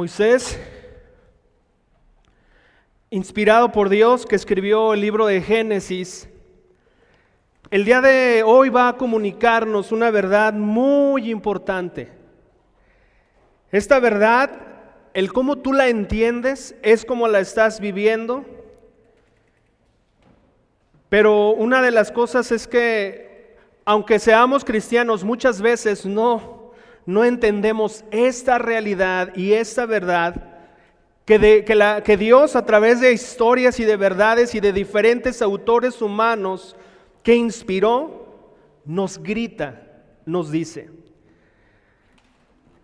Moisés, inspirado por Dios, que escribió el libro de Génesis, el día de hoy va a comunicarnos una verdad muy importante. Esta verdad, el cómo tú la entiendes, es como la estás viviendo. Pero una de las cosas es que, aunque seamos cristianos, muchas veces no entendemos esta realidad y esta verdad que Dios, a través de historias y de verdades y de diferentes autores humanos que inspiró, nos grita, nos dice.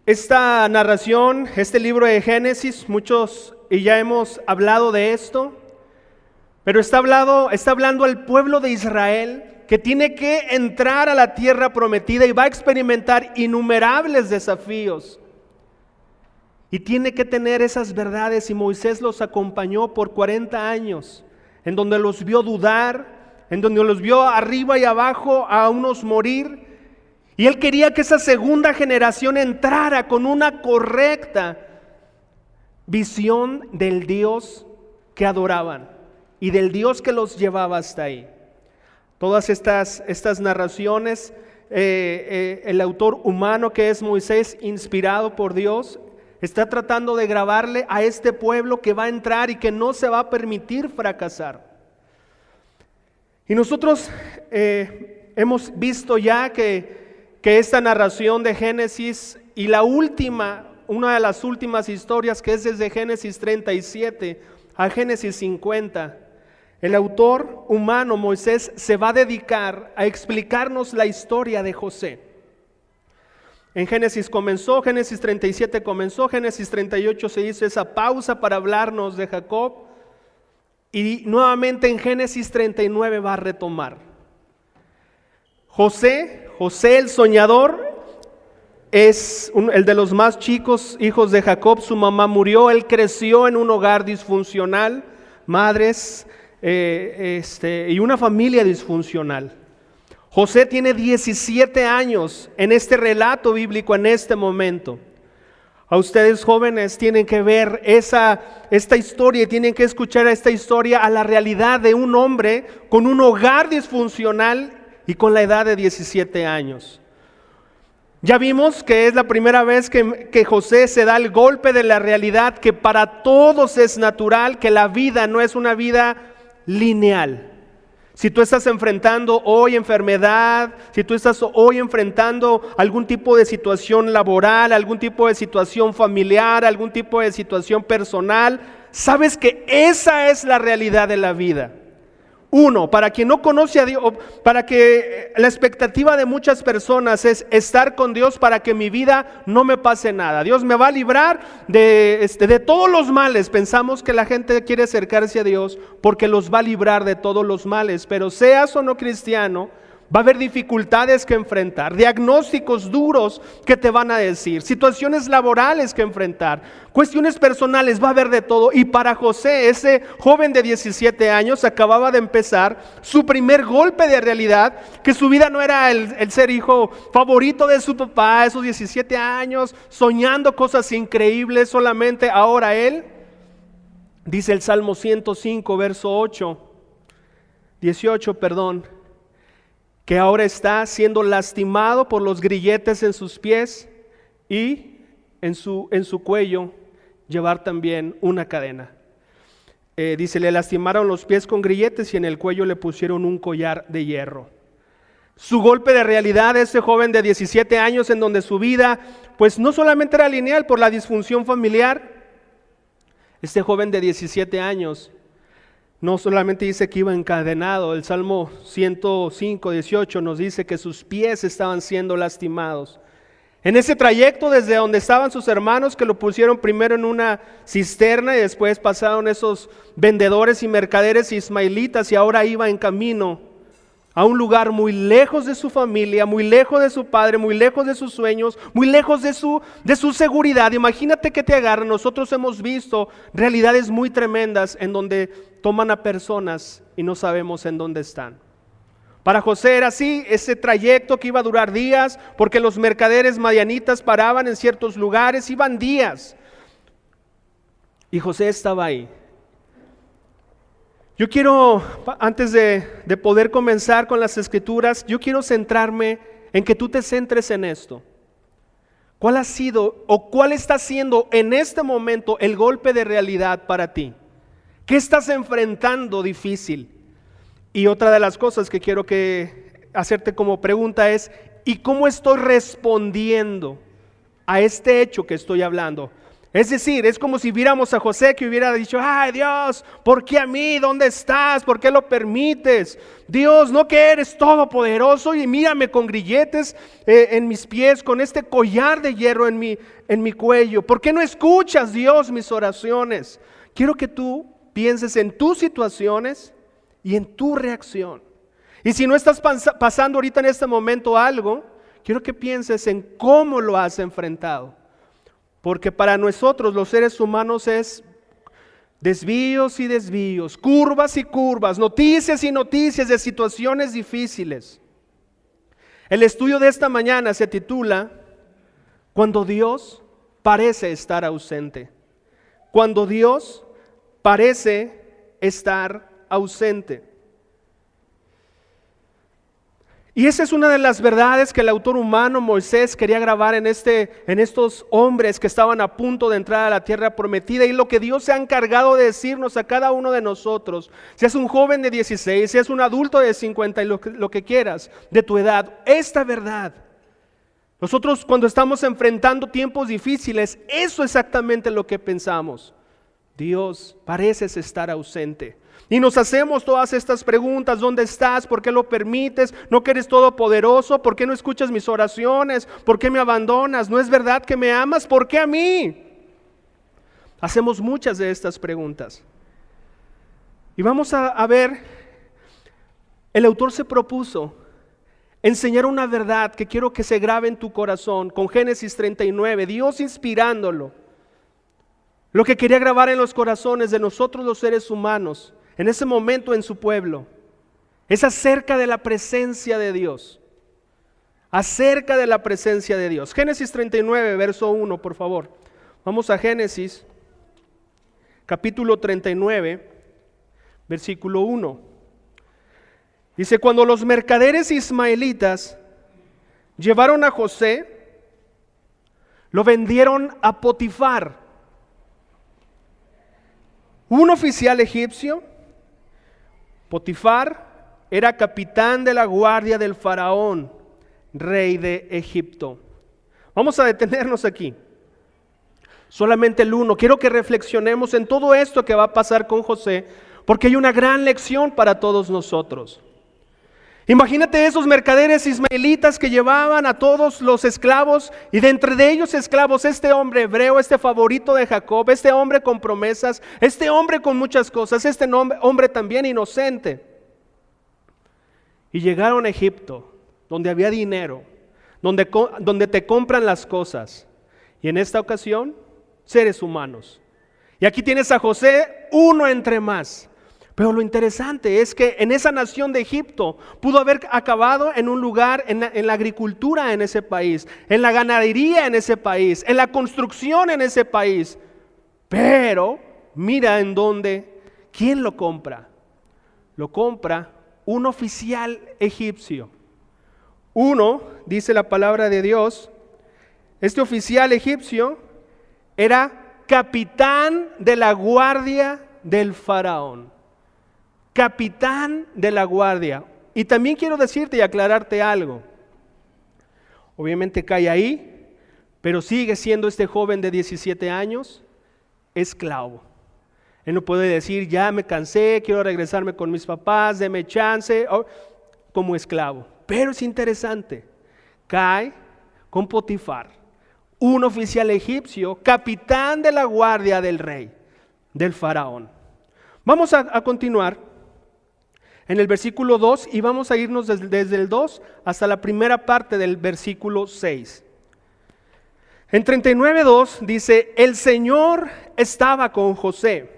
Esta narración, este libro de Génesis, muchos y ya hemos hablado de esto, pero está hablando al pueblo de Israel que tiene que entrar a la tierra prometida y va a experimentar innumerables desafíos. Y tiene que tener esas verdades, y Moisés los acompañó por 40 años, en donde los vio dudar, en donde los vio arriba y abajo a unos morir. Y él quería que esa segunda generación entrara con una correcta visión del Dios que adoraban y del Dios que los llevaba hasta ahí. Todas estas narraciones, el autor humano que es Moisés, inspirado por Dios, está tratando de grabarle a este pueblo que va a entrar y que no se va a permitir fracasar. Y nosotros hemos visto ya que esta narración de Génesis y una de las últimas historias, que es desde Génesis 37 a Génesis 50, el autor humano Moisés se va a dedicar a explicarnos la historia de José. En Génesis comenzó, Génesis 37 comenzó, Génesis 38 se hizo esa pausa para hablarnos de Jacob, y nuevamente en Génesis 39 va a retomar. José el soñador, es el de los más chicos hijos de Jacob. Su mamá murió, él creció en un hogar disfuncional, madres y una familia disfuncional. José tiene 17 años en este relato bíblico, en este momento. A ustedes jóvenes tienen que ver esta historia y tienen que escuchar esta historia a la realidad de un hombre con un hogar disfuncional y con la edad de 17 años. Ya vimos que es la primera vez que José se da el golpe de la realidad que para todos es natural, que la vida no es una vida lineal. Si tú estás enfrentando hoy enfermedad, si tú estás hoy enfrentando algún tipo de situación laboral, algún tipo de situación familiar, algún tipo de situación personal, sabes que esa es la realidad de la vida. Uno, para quien no conoce a Dios, para que la expectativa de muchas personas es estar con Dios para que mi vida no me pase nada. Dios me va a librar de todos los males. Pensamos que la gente quiere acercarse a Dios porque los va a librar de todos los males, pero seas o no cristiano, va a haber dificultades que enfrentar, diagnósticos duros que te van a decir, situaciones laborales que enfrentar, cuestiones personales, va a haber de todo. Y para José, ese joven de 17 años, acababa de empezar su primer golpe de realidad, que su vida no era el ser hijo favorito de su papá, esos 17 años, soñando cosas increíbles solamente. Ahora él, dice el Salmo 105, verso 18, que ahora está siendo lastimado por los grilletes en sus pies y en su cuello llevar también una cadena. Dice, le lastimaron los pies con grilletes y en el cuello le pusieron un collar de hierro. Su golpe de realidad, ese joven de 17 años, en donde su vida pues no solamente era lineal por la disfunción familiar. Este joven de 17 años no solamente dice que iba encadenado, el Salmo 105, 18 nos dice que sus pies estaban siendo lastimados. En ese trayecto desde donde estaban sus hermanos, que lo pusieron primero en una cisterna y después pasaron esos vendedores y mercaderes ismaelitas, y ahora iba en camino a un lugar muy lejos de su familia, muy lejos de su padre, muy lejos de sus sueños, muy lejos de su seguridad. Imagínate que te agarran. Nosotros hemos visto realidades muy tremendas en donde toman a personas y no sabemos en dónde están. Para José era así, ese trayecto que iba a durar días, porque los mercaderes madianitas paraban en ciertos lugares, iban días. Y José estaba ahí. Yo quiero, antes de poder comenzar con las escrituras, yo quiero centrarme en que tú te centres en esto. ¿Cuál ha sido o cuál está siendo en este momento el golpe de realidad para ti? ¿Qué estás enfrentando difícil? Y otra de las cosas que quiero hacerte como pregunta es, ¿y cómo estoy respondiendo a este hecho que estoy hablando? Es decir, es como si viéramos a José que hubiera dicho, ay Dios, ¿por qué a mí? ¿Dónde estás? ¿Por qué lo permites? Dios, ¿no que eres todopoderoso? Y mírame con grilletes en mis pies, con este collar de hierro en mi cuello. ¿Por qué no escuchas, Dios, mis oraciones? Quiero que tú pienses en tus situaciones y en tu reacción. Y si no estás pasando ahorita en este momento algo, quiero que pienses en cómo lo has enfrentado. Porque para nosotros los seres humanos es desvíos y desvíos, curvas y curvas, noticias y noticias de situaciones difíciles. El estudio de esta mañana se titula Cuando Dios parece estar ausente. Cuando Dios parece estar ausente. Y esa es una de las verdades que el autor humano Moisés quería grabar en estos hombres que estaban a punto de entrar a la tierra prometida, y lo que Dios se ha encargado de decirnos a cada uno de nosotros, si es un joven de 16, si es un adulto de 50 y lo que quieras de tu edad, esta verdad. Nosotros cuando estamos enfrentando tiempos difíciles, eso es exactamente lo que pensamos. Dios, pareces estar ausente. Y nos hacemos todas estas preguntas: ¿dónde estás? ¿Por qué lo permites? ¿No que eres todopoderoso? ¿Por qué no escuchas mis oraciones? ¿Por qué me abandonas? ¿No es verdad que me amas? ¿Por qué a mí? Hacemos muchas de estas preguntas. Y vamos a ver, el autor se propuso enseñar una verdad que quiero que se grabe en tu corazón con Génesis 39, Dios inspirándolo. Lo que quería grabar en los corazones de nosotros los seres humanos en ese momento en su pueblo es acerca de la presencia de Dios. Acerca de la presencia de Dios. Génesis 39, verso 1, por favor. Vamos a Génesis, capítulo 39, versículo 1. Dice: cuando los mercaderes ismaelitas llevaron a José, lo vendieron a Potifar, un oficial egipcio. Potifar era capitán de la guardia del faraón, rey de Egipto. Vamos a detenernos aquí. Solamente el 1. Quiero que reflexionemos en todo esto que va a pasar con José, porque hay una gran lección para todos nosotros. Imagínate esos mercaderes ismaelitas que llevaban a todos los esclavos, y de entre de ellos esclavos, este hombre hebreo, este favorito de Jacob, este hombre con promesas, este hombre con muchas cosas, este hombre también inocente. Y llegaron a Egipto, donde había dinero, donde te compran las cosas, y en esta ocasión, seres humanos. Y aquí tienes a José, uno entre más. Pero lo interesante es que en esa nación de Egipto pudo haber acabado en un lugar, en la agricultura en ese país, en la ganadería en ese país, en la construcción en ese país. Pero mira en dónde, ¿quién lo compra? Lo compra un oficial egipcio. Uno, dice la palabra de Dios, este oficial egipcio era capitán de la guardia del faraón. Capitán de la guardia. Y también quiero decirte y aclararte algo. Obviamente cae ahí, pero sigue siendo este joven de 17 años esclavo. Él no puede decir: ya me cansé, quiero regresarme con mis papás, deme chance, como esclavo. Pero es interesante, cae con Potifar, un oficial egipcio, capitán de la guardia del rey, del faraón. Vamos a continuar en el versículo 2 y vamos a irnos desde el 2 hasta la primera parte del versículo 6. En 39:2 dice: el Señor estaba con José,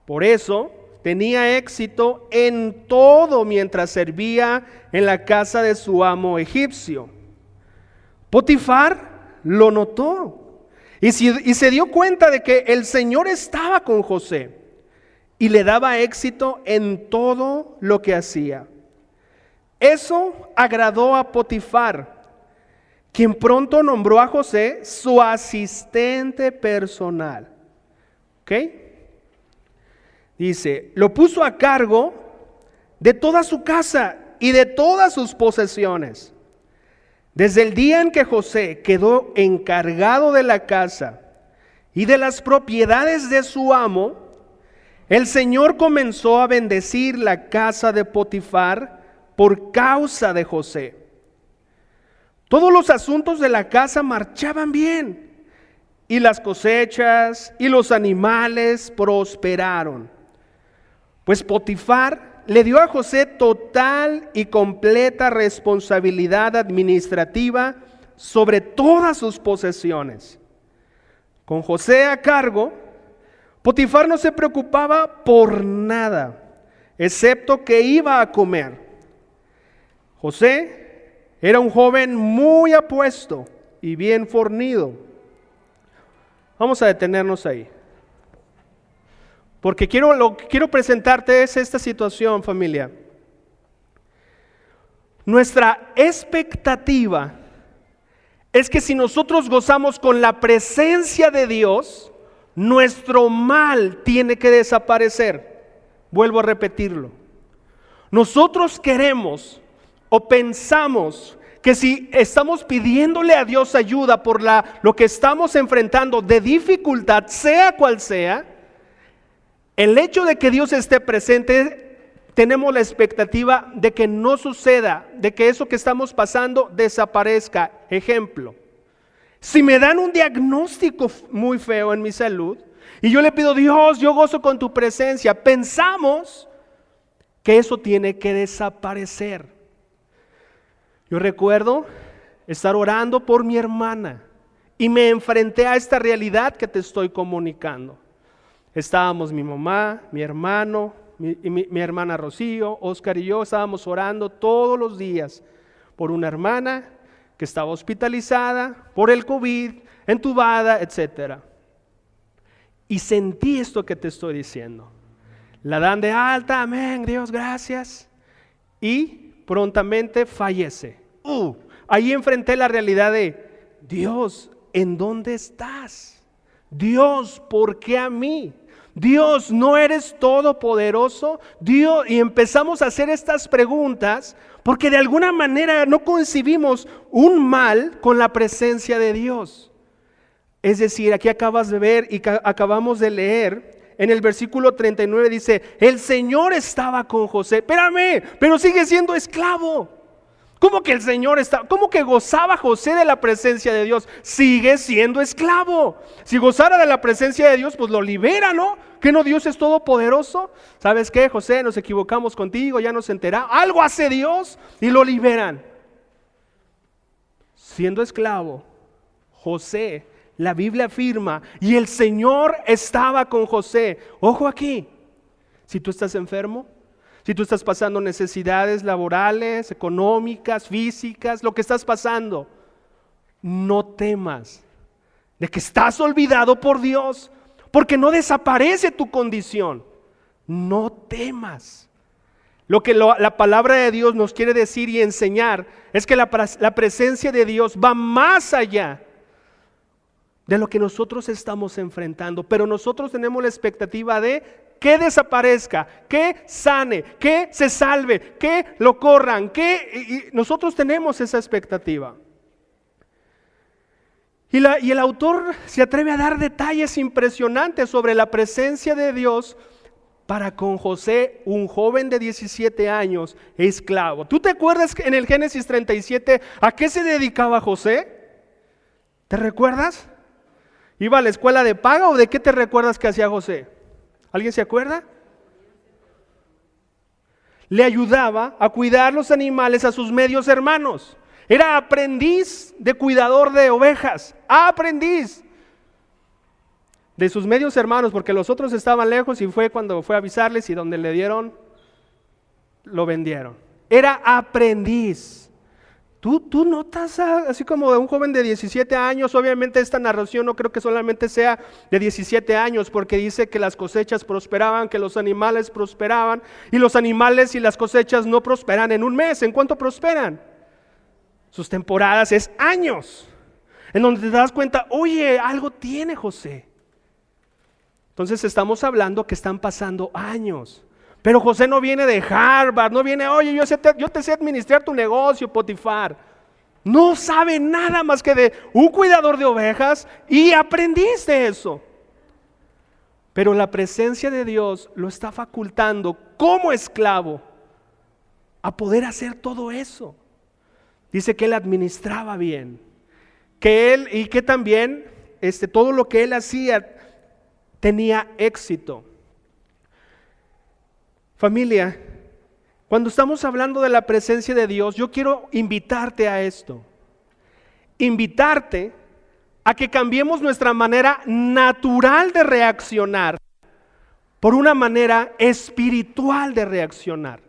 por eso tenía éxito en todo mientras servía en la casa de su amo egipcio. Potifar lo notó Y se dio cuenta de que el Señor estaba con José y le daba éxito en todo lo que hacía. Eso agradó a Potifar, quien pronto nombró a José su asistente personal. ¿Ok? Dice, lo puso a cargo de toda su casa y de todas sus posesiones. Desde el día en que José quedó encargado de la casa y de las propiedades de su amo, el Señor comenzó a bendecir la casa de Potifar por causa de José. Todos los asuntos de la casa marchaban bien, y las cosechas y los animales prosperaron. Pues Potifar le dio a José total y completa responsabilidad administrativa sobre todas sus posesiones. Con José a cargo, Potifar no se preocupaba por nada, excepto que iba a comer. José era un joven muy apuesto y bien fornido. Vamos a detenernos ahí. Porque lo que quiero presentarte es esta situación, familia. Nuestra expectativa es que si nosotros gozamos con la presencia de Dios, nuestro mal tiene que desaparecer. Vuelvo a repetirlo. Nosotros queremos o pensamos que si estamos pidiéndole a Dios ayuda por lo que estamos enfrentando de dificultad, sea cual sea, el hecho de que Dios esté presente, tenemos la expectativa de que no suceda, de que eso que estamos pasando desaparezca. Ejemplo, si me dan un diagnóstico muy feo en mi salud y yo le pido, Dios, yo gozo con tu presencia, pensamos que eso tiene que desaparecer. Yo recuerdo estar orando por mi hermana y me enfrenté a esta realidad que te estoy comunicando. Estábamos mi mamá, mi hermano, mi hermana Rocío, Oscar y yo estábamos orando todos los días por una hermana que estaba hospitalizada por el COVID, entubada, etc. Y sentí esto que te estoy diciendo. La dan de alta, amén, Dios, gracias. Y prontamente fallece. Ahí enfrenté la realidad de, Dios, ¿en dónde estás? Dios, ¿por qué a mí? Dios, ¿no eres todopoderoso? Dios, y empezamos a hacer estas preguntas porque de alguna manera no concibimos un mal con la presencia de Dios. Es decir, aquí acabas de ver y acabamos de leer, en el versículo 39 dice, el Señor estaba con José. Espérame, pero sigue siendo esclavo. ¿Cómo que el Señor cómo que gozaba José de la presencia de Dios? Sigue siendo esclavo. Si gozara de la presencia de Dios, pues lo libera, ¿no? ¿Que no Dios es todopoderoso? ¿Sabes qué, José? Nos equivocamos contigo, ya nos enteramos. Algo hace Dios y lo liberan. Siendo esclavo, José, la Biblia afirma, y el Señor estaba con José. Ojo aquí, si tú estás enfermo, si tú estás pasando necesidades laborales, económicas, físicas, lo que estás pasando, no temas de que estás olvidado por Dios, porque no desaparece tu condición. No temas. Lo que la palabra de Dios nos quiere decir y enseñar es que la presencia de Dios va más allá de lo que nosotros estamos enfrentando, pero nosotros tenemos la expectativa de que desaparezca, que sane, que se salve, que lo corran, y nosotros tenemos esa expectativa. Y el autor se atreve a dar detalles impresionantes sobre la presencia de Dios para con José, un joven de 17 años, esclavo. ¿Tú te acuerdas que en el Génesis 37 a qué se dedicaba José? ¿Te recuerdas? ¿Iba a la escuela de paga o de qué te recuerdas que hacía José? ¿Alguien se acuerda? Le ayudaba a cuidar los animales a sus medios hermanos. Era aprendiz de cuidador de ovejas. Aprendiz de sus medios hermanos, porque los otros estaban lejos y fue cuando fue a avisarles y donde le dieron, lo vendieron. Era aprendiz. ¿Tú notas así como de un joven de 17 años? Obviamente esta narración no creo que solamente sea de 17 años, porque dice que las cosechas prosperaban, que los animales prosperaban, y los animales y las cosechas no prosperan en un mes. ¿En cuánto prosperan? Sus temporadas es años, en donde te das cuenta, oye, algo tiene José. Entonces estamos hablando que están pasando años. Pero José no viene de Harvard, no viene, oye, yo te sé administrar tu negocio, Potifar. No sabe nada más que de un cuidador de ovejas y aprendiste eso. Pero la presencia de Dios lo está facultando como esclavo a poder hacer todo eso. Dice que él administraba bien, que también todo lo que él hacía tenía éxito. Familia, cuando estamos hablando de la presencia de Dios, yo quiero invitarte a esto. Invitarte a que cambiemos nuestra manera natural de reaccionar por una manera espiritual de reaccionar.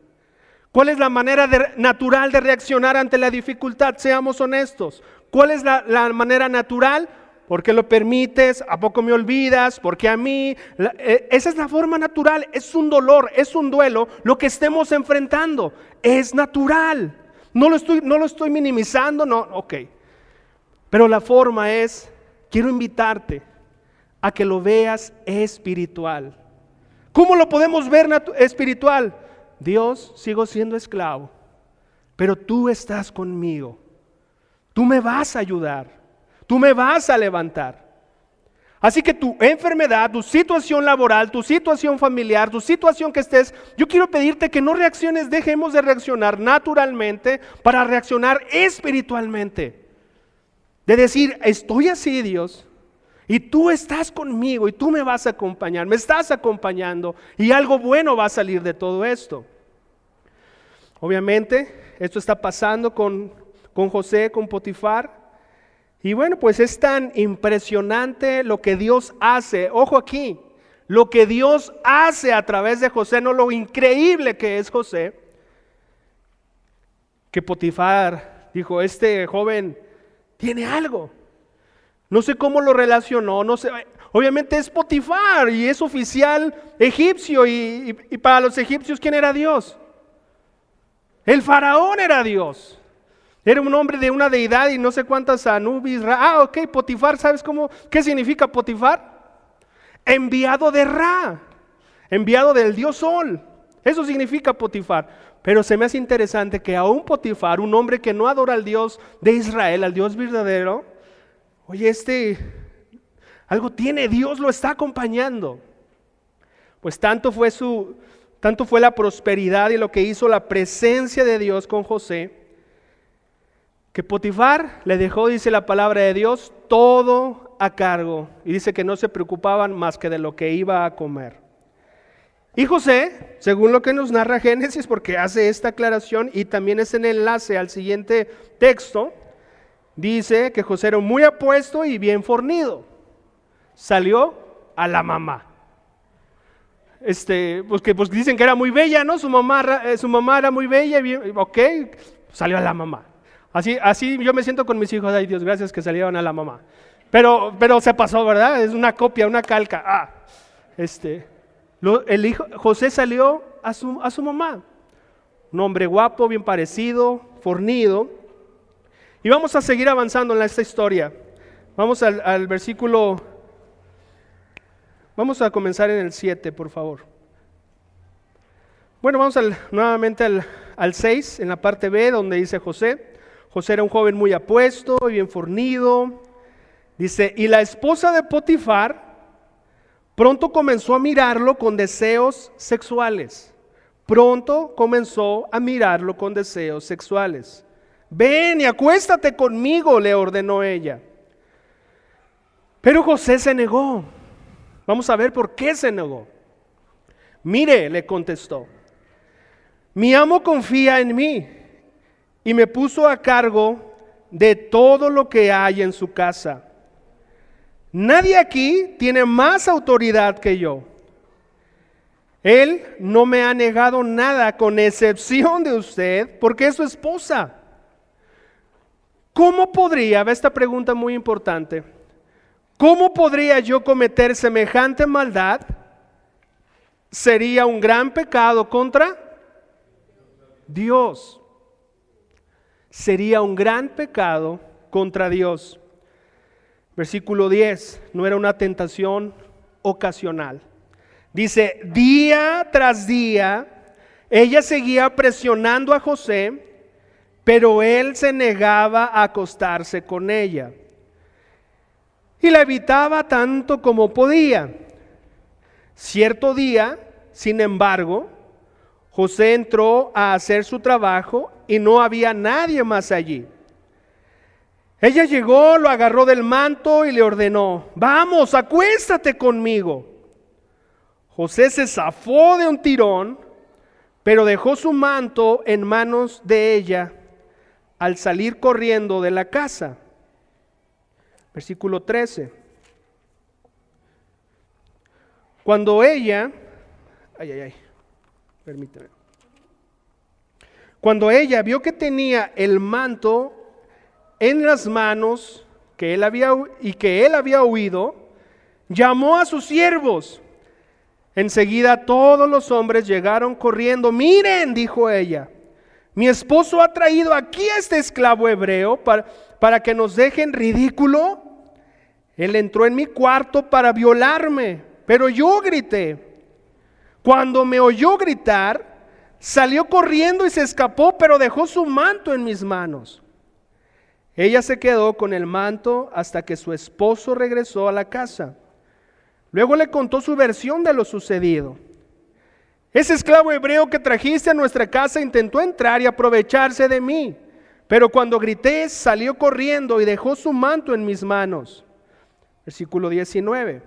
¿Cuál es la manera natural de reaccionar ante la dificultad? Seamos honestos. ¿Cuál es la manera natural? ¿Por qué lo permites? ¿A poco me olvidas? ¿Por qué a mí? Esa es la forma natural. Es un dolor, es un duelo. Lo que estemos enfrentando es natural. No lo estoy minimizando, no, ok. Pero la forma es, quiero invitarte a que lo veas espiritual. ¿Cómo lo podemos ver espiritual? Dios, sigo siendo esclavo, pero tú estás conmigo. Tú me vas a ayudar. Tú me vas a levantar. Así que tu enfermedad, tu situación laboral, tu situación familiar, tu situación que estés, yo quiero pedirte que no reacciones, dejemos de reaccionar naturalmente para reaccionar espiritualmente. De decir, estoy así, Dios, y tú estás conmigo y tú me vas a acompañar, me estás acompañando y algo bueno va a salir de todo esto. Obviamente, esto está pasando con José, con Potifar. Y bueno, pues es tan impresionante lo que Dios hace. Ojo aquí, lo que Dios hace a través de José, no lo increíble que es José, que Potifar dijo, este joven tiene algo. No sé cómo lo relacionó, no sé. Obviamente es Potifar y es oficial egipcio y para los egipcios, ¿quién era Dios? El faraón era Dios. Era un hombre de una deidad y no sé cuántas Anubis. Ok, Potifar, ¿sabes qué significa Potifar? Enviado de Ra, enviado del dios Sol. Eso significa Potifar. Pero se me hace interesante que aún Potifar, un hombre que no adora al Dios de Israel, al Dios verdadero, oye, algo tiene, Dios lo está acompañando. Pues tanto fue la prosperidad y lo que hizo la presencia de Dios con José, que Potifar le dejó, dice la palabra de Dios, todo a cargo. Y dice que no se preocupaban más que de lo que iba a comer. Y José, según lo que nos narra Génesis, porque hace esta aclaración y también es en enlace al siguiente texto, dice que José era muy apuesto y bien fornido. Salió a la mamá. Pues dicen que era muy bella, ¿no? Su mamá era muy bella, ok, salió a la mamá. Así yo me siento con mis hijos, ay Dios, gracias que salieron a la mamá. Pero se pasó, ¿verdad? Es una copia, una calca. José salió a su mamá. Un hombre guapo, bien parecido, fornido. Y vamos a seguir avanzando en esta historia. Vamos al versículo, vamos a comenzar en el 7, por favor. Bueno, vamos nuevamente al 6, en la parte B, donde dice José. José era un joven muy apuesto y bien fornido. Dice, y la esposa de Potifar pronto comenzó a mirarlo con deseos sexuales. Ven y acuéstate conmigo, le ordenó ella. Pero José se negó. Vamos a ver por qué se negó. Mire, le contestó, mi amo confía en mí y me puso a cargo de todo lo que hay en su casa. Nadie aquí tiene más autoridad que yo. Él no me ha negado nada con excepción de usted, porque es su esposa. ¿cómo podría, ve esta pregunta muy importante, cómo podría yo cometer semejante maldad? Sería un gran pecado contra Dios. Sería un gran pecado contra Dios. Versículo 10, no era una tentación ocasional. Dice, día tras día, ella seguía presionando a José, pero él se negaba a acostarse con ella. Y la evitaba tanto como podía. Cierto día, sin embargo, José entró a hacer su trabajo y no había nadie más allí. Ella llegó, lo agarró del manto y le ordenó, vamos, acuéstate conmigo. José se zafó de un tirón, pero dejó su manto en manos de ella al salir corriendo de la casa. Versículo 13. Cuando ella, permíteme. Cuando ella vio que tenía el manto en las manos que él había huido, llamó a sus siervos. Enseguida todos los hombres llegaron corriendo. Miren, dijo ella, mi esposo ha traído aquí a este esclavo hebreo para que nos deje en ridículo. Él entró en mi cuarto para violarme, pero yo grité. Cuando me oyó gritar, salió corriendo y se escapó, pero dejó su manto en mis manos. Ella se quedó con el manto hasta que su esposo regresó a la casa. Luego le contó su versión de lo sucedido. Ese esclavo hebreo que trajiste a nuestra casa intentó entrar y aprovecharse de mí, pero cuando grité salió corriendo y dejó su manto en mis manos. Versículo 19.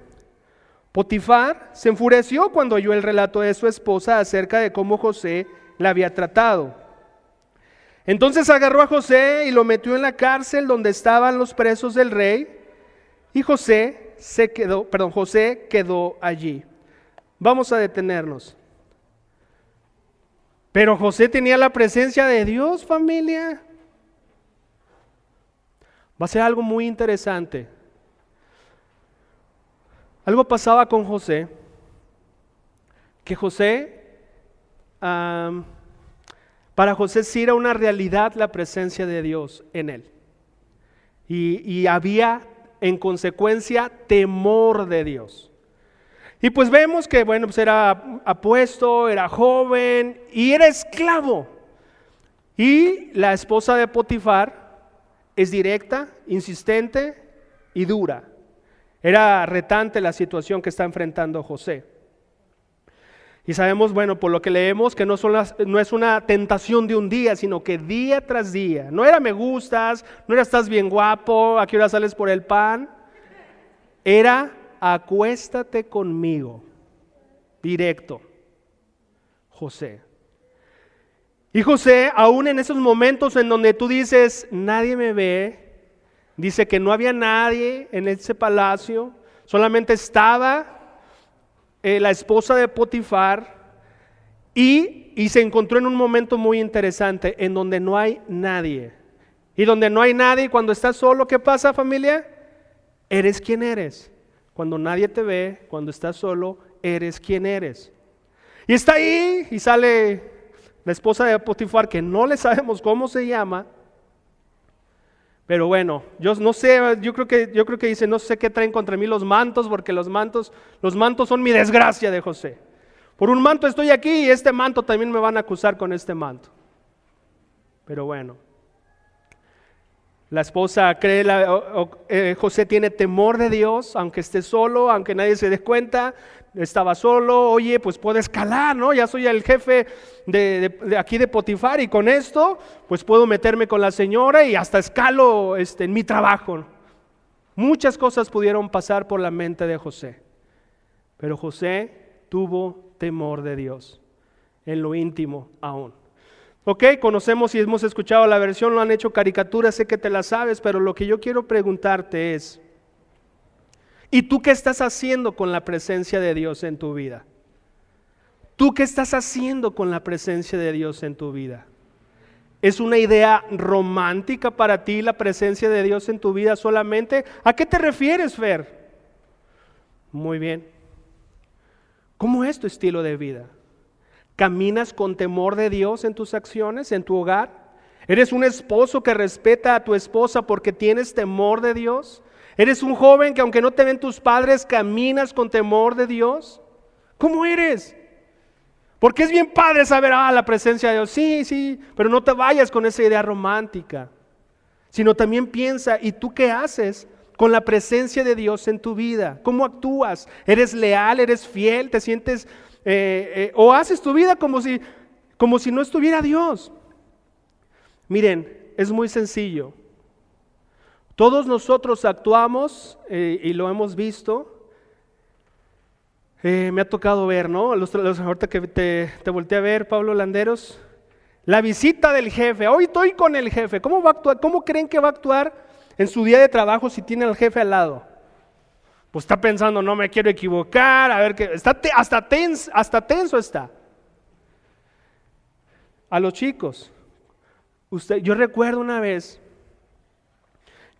Potifar se enfureció cuando oyó el relato de su esposa acerca de cómo José la había tratado. Entonces agarró a José y lo metió en la cárcel donde estaban los presos del rey, y José quedó allí. Vamos a detenernos. Pero José tenía la presencia de Dios, familia. Va a ser algo muy interesante. Algo pasaba con José, que para José sí era una realidad la presencia de Dios en él. Y había en consecuencia temor de Dios. Y pues vemos que pues era apuesto, era joven y era esclavo. Y la esposa de Potifar es directa, insistente y dura. Era retante la situación que está enfrentando José. Y sabemos, por lo que leemos, que no es una tentación de un día, sino que día tras día. No era me gustas, no era estás bien guapo, ¿a qué hora sales por el pan? Era acuéstate conmigo, directo, José. Y José, aún en esos momentos en donde tú dices, nadie me ve, dice que no había nadie en ese palacio, solamente estaba la esposa de Potifar, y se encontró en un momento muy interesante en donde no hay nadie. Y donde no hay nadie, cuando estás solo, ¿qué pasa, familia? Eres quien eres. Cuando nadie te ve, cuando estás solo, eres quien eres. Y está ahí y sale la esposa de Potifar, que no le sabemos cómo se llama. Pero yo no sé, yo creo que dice, no sé qué traen contra mí los mantos, porque los mantos son mi desgracia de José. Por un manto estoy aquí y este manto también me van a acusar con este manto. Pero la esposa cree, José tiene temor de Dios, aunque esté solo, aunque nadie se dé cuenta, estaba solo, oye, pues puedo escalar, ¿no? Ya soy el jefe de aquí de Potifar y con esto, pues puedo meterme con la señora y hasta escalo en mi trabajo. Muchas cosas pudieron pasar por la mente de José, pero José tuvo temor de Dios, en lo íntimo aún. Ok, conocemos y hemos escuchado la versión, lo han hecho caricaturas, sé que te la sabes, pero lo que yo quiero preguntarte es, ¿y tú qué estás haciendo con la presencia de Dios en tu vida? ¿Tú qué estás haciendo con la presencia de Dios en tu vida? ¿Es una idea romántica para ti la presencia de Dios en tu vida solamente? ¿A qué te refieres, Fer? Muy bien. ¿Cómo es tu estilo de vida? ¿Caminas con temor de Dios en tus acciones, en tu hogar? ¿Eres un esposo que respeta a tu esposa porque tienes temor de Dios? ¿Eres un joven que aunque no te ven tus padres, caminas con temor de Dios? ¿Cómo eres? Porque es bien padre saber, la presencia de Dios, sí, pero no te vayas con esa idea romántica, sino también piensa, ¿y tú qué haces con la presencia de Dios en tu vida? ¿Cómo actúas? ¿Eres leal? ¿Eres fiel? ¿Te sientes, o haces tu vida como si no estuviera Dios? Miren, es muy sencillo. Todos nosotros actuamos, y lo hemos visto. Me ha tocado ver, ¿no? Ahorita que te volteé a ver, Pablo Landeros, la visita del jefe. Hoy estoy con el jefe. ¿Cómo va a actuar? ¿Cómo creen que va a actuar en su día de trabajo si tiene al jefe al lado? Pues está pensando, no me quiero equivocar, a ver qué. Hasta tenso está. A los chicos, yo recuerdo una vez,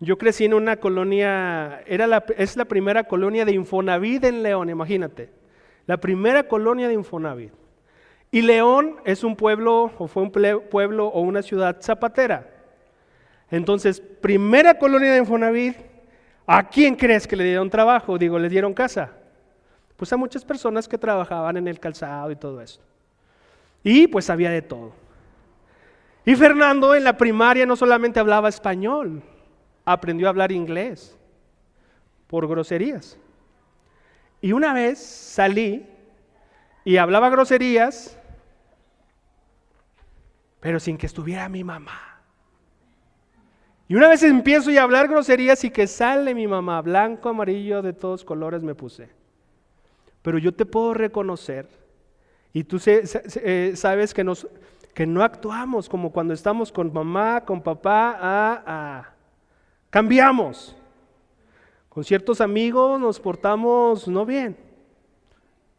yo crecí en una colonia, es la primera colonia de Infonavit en León, imagínate, la primera colonia de Infonavit. Y León es un pueblo, o fue un pueblo o una ciudad zapatera. Entonces, primera colonia de Infonavit, ¿a quién crees que le dieron trabajo? Le dieron casa. Pues a muchas personas que trabajaban en el calzado y todo eso. Y pues había de todo. Y Fernando en la primaria no solamente hablaba español, aprendió a hablar inglés por groserías. Y una vez salí y hablaba groserías, pero sin que estuviera mi mamá. Y una vez empiezo a hablar groserías y que sale mi mamá, blanco, amarillo, de todos colores me puse. Pero yo te puedo reconocer, y tú sabes que no actuamos como cuando estamos con mamá, con papá, cambiamos. Con ciertos amigos nos portamos no bien.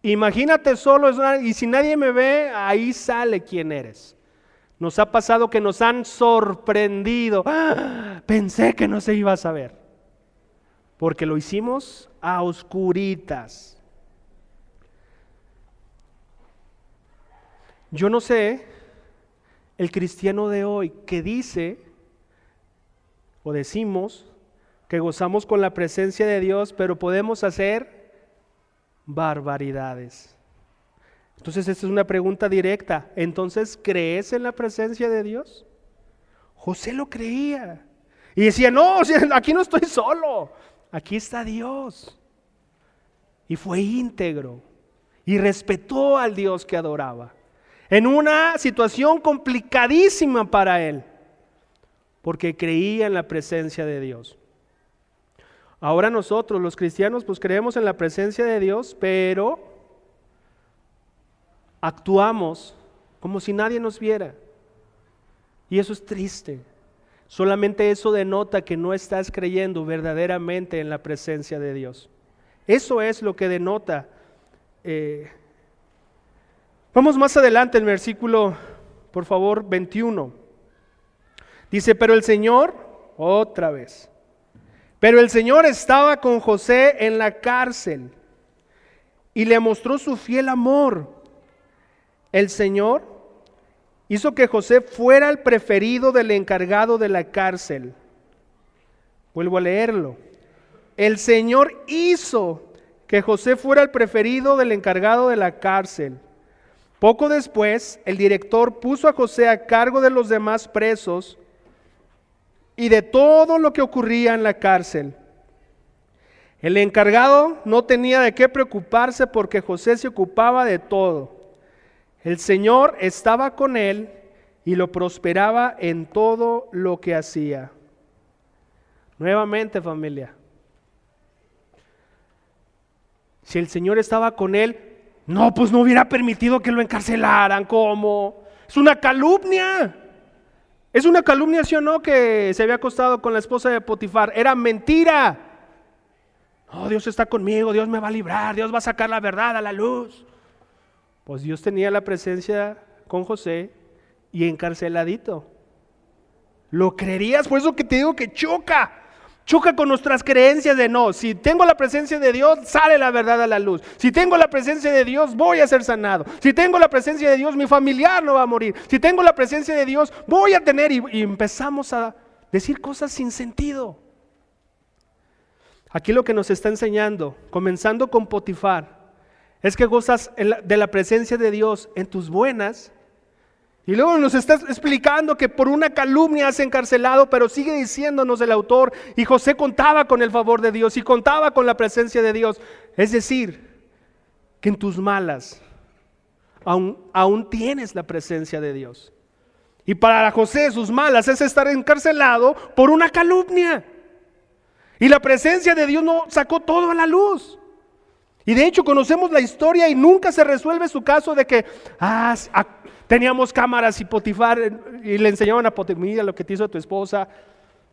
Imagínate solo, y si nadie me ve, ahí sale quién eres. Nos ha pasado que nos han sorprendido. Pensé que no se iba a saber. Porque lo hicimos a oscuritas. Yo no sé, el cristiano de hoy que dice o decimos que gozamos con la presencia de Dios, pero podemos hacer barbaridades. Entonces esta es una pregunta directa. Entonces, ¿crees en la presencia de Dios? José lo creía y decía, no, aquí no estoy solo, aquí está Dios. Y fue íntegro y respetó al Dios que adoraba en una situación complicadísima para él, porque creía en la presencia de Dios. Ahora nosotros los cristianos pues creemos en la presencia de Dios, pero actuamos como si nadie nos viera. Y eso es triste. Solamente eso denota que no estás creyendo verdaderamente en la presencia de Dios. Eso es lo que denota. Vamos más adelante en el versículo, por favor, 21. Dice, pero el Señor, otra vez, pero el Señor estaba con José en la cárcel y le mostró su fiel amor. El Señor hizo que José fuera el preferido del encargado de la cárcel. Vuelvo a leerlo. El Señor hizo que José fuera el preferido del encargado de la cárcel. Poco después, el director puso a José a cargo de los demás presos y de todo lo que ocurría en la cárcel. El encargado no tenía de qué preocuparse porque José se ocupaba de todo. El Señor estaba con él y lo prosperaba en todo lo que hacía. Nuevamente, familia, si el Señor estaba con él, no, pues no hubiera permitido que lo encarcelaran. ¿Cómo? Es una calumnia. Es una calumnia, ¿sí o no? Que se había acostado con la esposa de Potifar. Era mentira. No, Dios está conmigo, Dios me va a librar, Dios va a sacar la verdad a la luz. Pues Dios tenía la presencia con José y encarceladito. ¿Lo creerías? Por eso que te digo que choca con nuestras creencias de no. Si tengo la presencia de Dios, sale la verdad a la luz. Si tengo la presencia de Dios, voy a ser sanado. Si tengo la presencia de Dios, mi familiar no va a morir. Si tengo la presencia de Dios, voy a tener, y empezamos a decir cosas sin sentido. Aquí lo que nos está enseñando, comenzando con Potifar, es que gozas de la presencia de Dios en tus buenas. Y luego nos está explicando que por una calumnia has encarcelado, pero sigue diciéndonos el autor, y José contaba con el favor de Dios y contaba con la presencia de Dios. Es decir, que en tus malas aún tienes la presencia de Dios. Y para José sus malas es estar encarcelado por una calumnia. Y la presencia de Dios no sacó todo a la luz. Y de hecho conocemos la historia y nunca se resuelve su caso de que teníamos cámaras y Potifar y le enseñaban a Potifar, mira lo que te hizo tu esposa.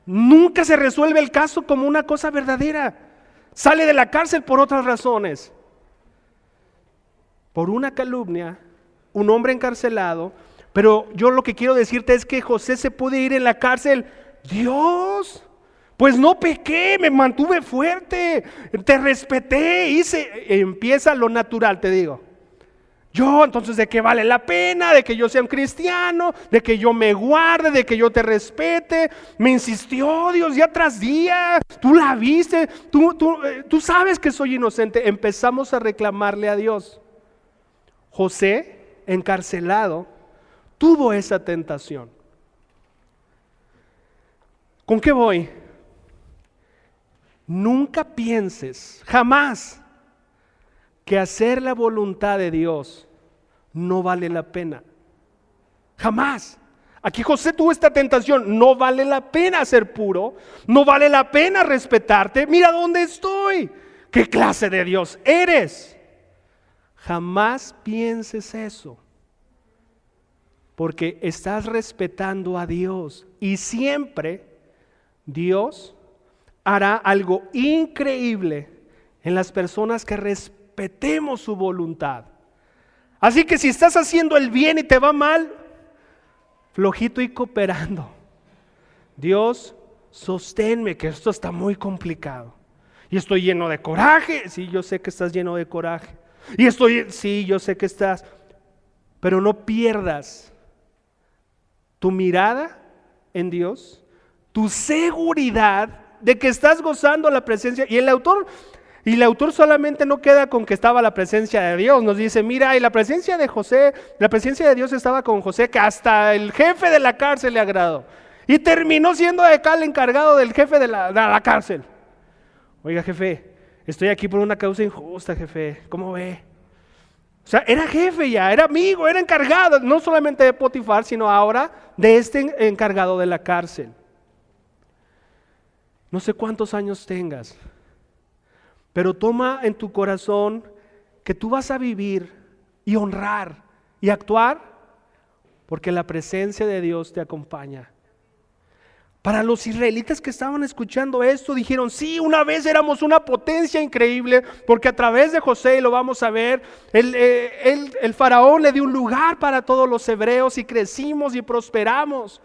Nunca se resuelve el caso como una cosa verdadera. Sale de la cárcel por otras razones. Por una calumnia, un hombre encarcelado. Pero yo lo que quiero decirte es que José se puede ir en la cárcel. Dios, pues no pequé, me mantuve fuerte, te respeté, empieza lo natural, te digo. Yo, entonces, ¿de qué vale la pena? De que yo sea un cristiano, de que yo me guarde, de que yo te respete. Me insistió Dios día tras día, tú la viste, tú sabes que soy inocente. Empezamos a reclamarle a Dios. José, encarcelado, tuvo esa tentación. ¿Con qué voy? Nunca pienses, jamás, que hacer la voluntad de Dios no vale la pena. Jamás. Aquí José tuvo esta tentación. No vale la pena ser puro, no vale la pena respetarte. Mira dónde estoy, qué clase de Dios eres. Jamás pienses eso, porque estás respetando a Dios y siempre Dios hará algo increíble en las personas que respetemos su voluntad. Así que si estás haciendo el bien y te va mal, flojito y cooperando, Dios, sosténme que esto está muy complicado y estoy lleno de coraje. Sí, yo sé que estás lleno de coraje sí, yo sé que estás, pero no pierdas tu mirada en Dios, tu seguridad de que estás gozando la presencia. Y el autor solamente no queda con que estaba la presencia de Dios, nos dice, mira, y la presencia de José, la presencia de Dios estaba con José, que hasta el jefe de la cárcel le agradó, y terminó siendo de acá el encargado del jefe de la cárcel. Oiga, jefe, estoy aquí por una causa injusta, jefe, ¿cómo ve? O sea, era jefe ya, era amigo, era encargado, no solamente de Potifar, sino ahora de este encargado de la cárcel. No sé cuántos años tengas, pero toma en tu corazón que tú vas a vivir y honrar y actuar porque la presencia de Dios te acompaña. Para los israelitas que estaban escuchando esto, dijeron, sí, una vez éramos una potencia increíble, porque a través de José, lo vamos a ver, el faraón le dio un lugar para todos los hebreos y crecimos y prosperamos.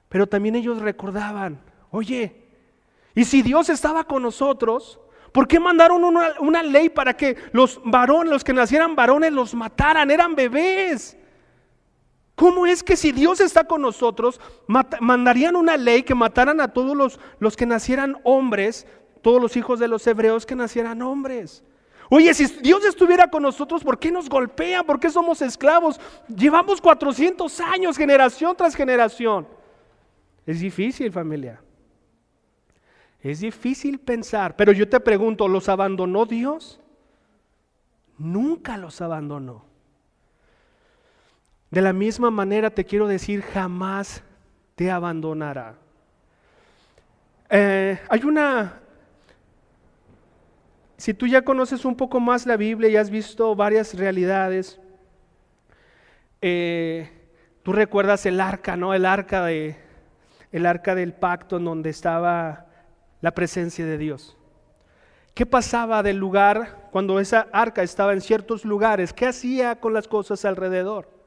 Pero también ellos recordaban, oye, y si Dios estaba con nosotros, ¿por qué mandaron una ley para que los que nacieran varones los mataran? Eran bebés. ¿Cómo es que si Dios está con nosotros, mandarían una ley que mataran a todos los que nacieran hombres, todos los hijos de los hebreos que nacieran hombres? Oye, si Dios estuviera con nosotros, ¿por qué nos golpean? ¿Por qué somos esclavos? Llevamos 400 años, generación tras generación. Es difícil, familia. Es difícil pensar, pero yo te pregunto, ¿los abandonó Dios? Nunca los abandonó. De la misma manera te quiero decir, jamás te abandonará. Si tú ya conoces un poco más la Biblia y has visto varias realidades, tú recuerdas el arca, ¿no? El arca del pacto en donde estaba la presencia de Dios. ¿Qué pasaba del lugar cuando esa arca estaba en ciertos lugares? ¿Qué hacía con las cosas alrededor?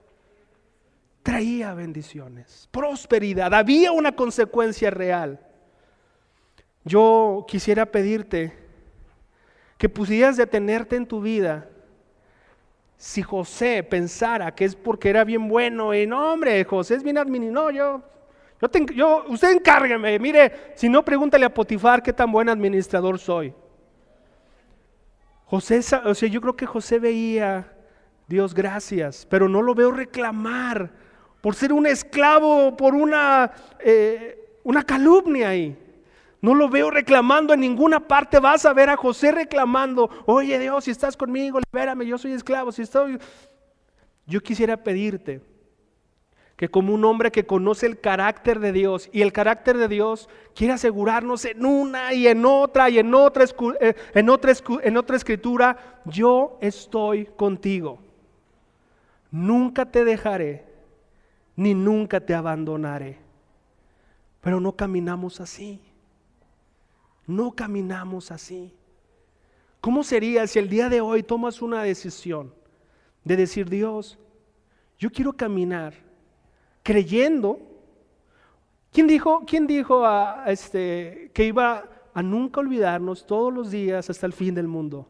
traía bendiciones, prosperidad, había una consecuencia real. Yo quisiera pedirte que pudieras detenerte en tu vida. Si José pensara que es porque era bien bueno y no, hombre, José es bien administrador, usted encárgueme, mire, si no, pregúntale a Potifar qué tan buen administrador soy. José, yo creo que José veía, Dios gracias, pero no lo veo reclamar por ser un esclavo, por una calumnia ahí. No lo veo reclamando en ninguna parte. Vas a ver a José reclamando, oye Dios, si estás conmigo, libérame, yo soy esclavo. Yo quisiera pedirte que como un hombre que conoce el carácter de Dios, y el carácter de Dios quiere asegurarnos en una y en otra y en otra escritura, yo estoy contigo. Nunca te dejaré, ni nunca te abandonaré. Pero no caminamos así. No caminamos así. ¿Cómo sería si el día de hoy tomas una decisión de decir, Dios, yo quiero caminar creyendo? ¿Quién dijo que iba a nunca olvidarnos todos los días hasta el fin del mundo?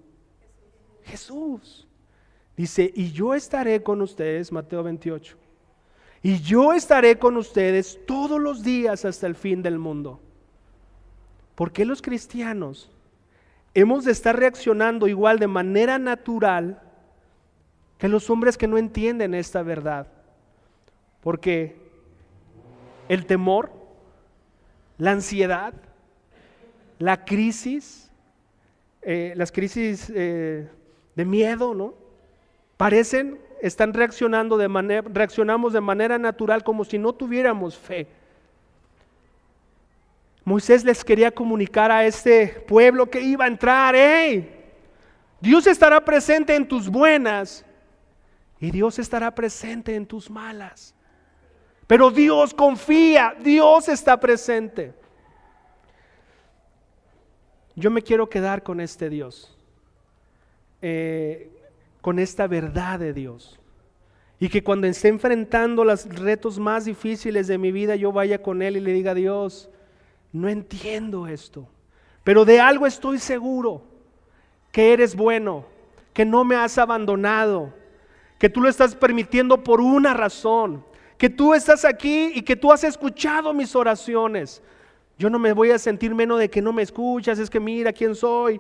Jesús. Dice, y yo estaré con ustedes, Mateo 28. Y yo estaré con ustedes todos los días hasta el fin del mundo. ¿Por qué los cristianos hemos de estar reaccionando igual de manera natural que los hombres que no entienden esta verdad? Porque el temor, la ansiedad, la crisis, las crisis de miedo, ¿no? Reaccionamos de manera natural como si no tuviéramos fe. Moisés les quería comunicar a este pueblo que iba a entrar, Dios estará presente en tus buenas y Dios estará presente en tus malas. Pero Dios, confía, Dios está presente. Yo me quiero quedar con este Dios, con esta verdad de Dios. Y que cuando esté enfrentando los retos más difíciles de mi vida, yo vaya con Él y le diga, Dios, no entiendo esto, pero de algo estoy seguro, que eres bueno, que no me has abandonado, que tú lo estás permitiendo por una razón, que tú estás aquí y que tú has escuchado mis oraciones. Yo no me voy a sentir menos de que no me escuchas, es que mira quién soy.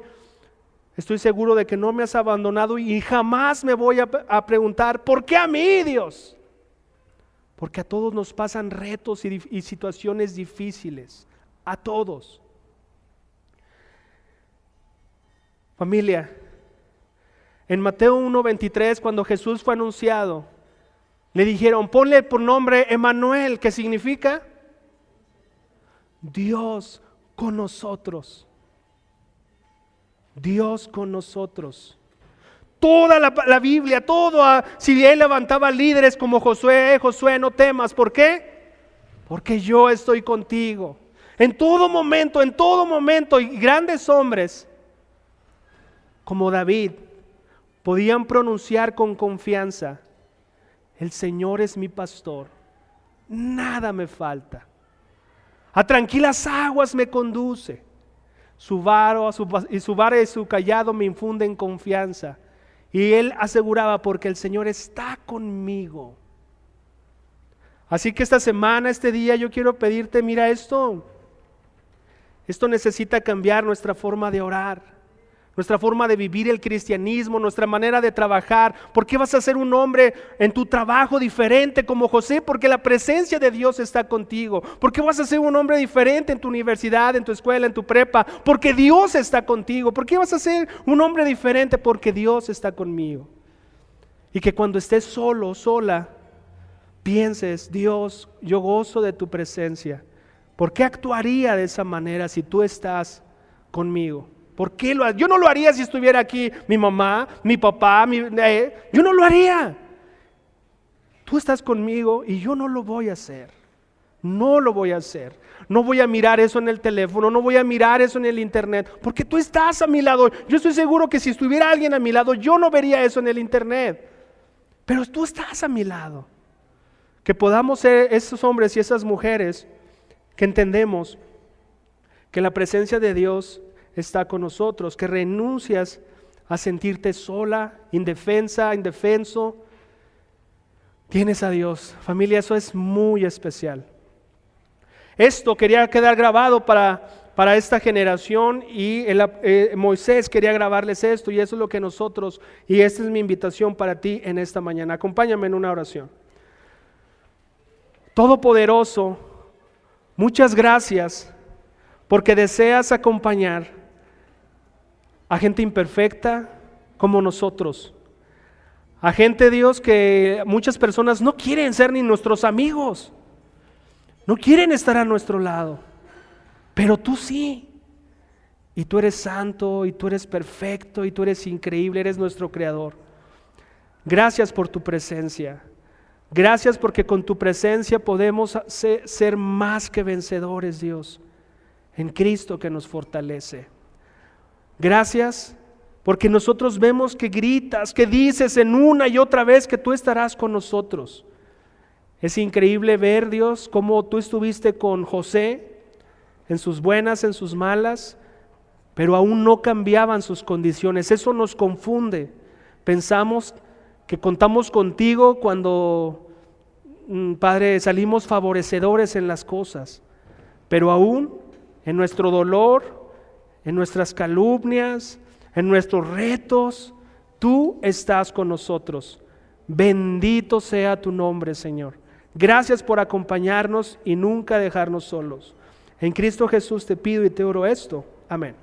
Estoy seguro de que no me has abandonado y jamás me voy a preguntar, ¿por qué a mí, Dios? Porque a todos nos pasan retos y situaciones difíciles. A todos. Familia, en Mateo 1:23, cuando Jesús fue anunciado, le dijeron, ponle por nombre Emmanuel, que significa Dios con nosotros. Dios con nosotros. Toda la Biblia, si él levantaba líderes como Josué, no temas. ¿Por qué? Porque yo estoy contigo. En todo momento, y grandes hombres como David podían pronunciar con confianza, el Señor es mi pastor, nada me falta. A tranquilas aguas me conduce, su vara y su cayado me infunden confianza. Y él aseguraba, porque el Señor está conmigo. Así que esta semana, este día, yo quiero pedirte, mira esto necesita cambiar nuestra forma de orar, nuestra forma de vivir el cristianismo, nuestra manera de trabajar. ¿Por qué vas a ser un hombre en tu trabajo diferente como José? Porque la presencia de Dios está contigo. ¿Por qué vas a ser un hombre diferente en tu universidad, en tu escuela, en tu prepa? Porque Dios está contigo. ¿Por qué vas a ser un hombre diferente? Porque Dios está conmigo. Y que cuando estés solo, sola, pienses, Dios, yo gozo de tu presencia. ¿Por qué actuaría de esa manera si tú estás conmigo? ¿Por qué yo no lo haría si estuviera aquí mi mamá, mi papá, yo no lo haría. Tú estás conmigo y yo no lo voy a hacer. No lo voy a hacer. No voy a mirar eso en el teléfono, no voy a mirar eso en el internet, porque tú estás a mi lado. Yo estoy seguro que si estuviera alguien a mi lado, yo no vería eso en el internet. Pero tú estás a mi lado. Que podamos ser esos hombres y esas mujeres que entendemos que la presencia de Dios está con nosotros, que renuncias a sentirte sola, indefensa, indefenso. Tienes a Dios. Familia, eso es muy especial. Esto quería quedar grabado para esta generación y Moisés quería grabarles esto, y eso es lo que nosotros, y esta es mi invitación para ti en esta mañana. Acompáñame en una oración. Todopoderoso, muchas gracias porque deseas acompañar a gente imperfecta como nosotros, a gente, Dios, que muchas personas no quieren ser ni nuestros amigos, no quieren estar a nuestro lado, pero tú sí, y tú eres santo, y tú eres perfecto, y tú eres increíble, eres nuestro creador. Gracias por tu presencia. Gracias porque con tu presencia podemos ser más que vencedores, Dios, en Cristo que nos fortalece. Gracias porque nosotros vemos que gritas, que dices en una y otra vez que tú estarás con nosotros. Es increíble ver, Dios, cómo tú estuviste con José en sus buenas, en sus malas, pero aún no cambiaban sus condiciones. Eso nos confunde. Pensamos que contamos contigo cuando, Padre, salimos favorecedores en las cosas, pero aún en nuestro dolor, en nuestras calumnias, en nuestros retos, tú estás con nosotros. Bendito sea tu nombre, Señor. Gracias por acompañarnos y nunca dejarnos solos. En Cristo Jesús te pido y te oro esto. Amén.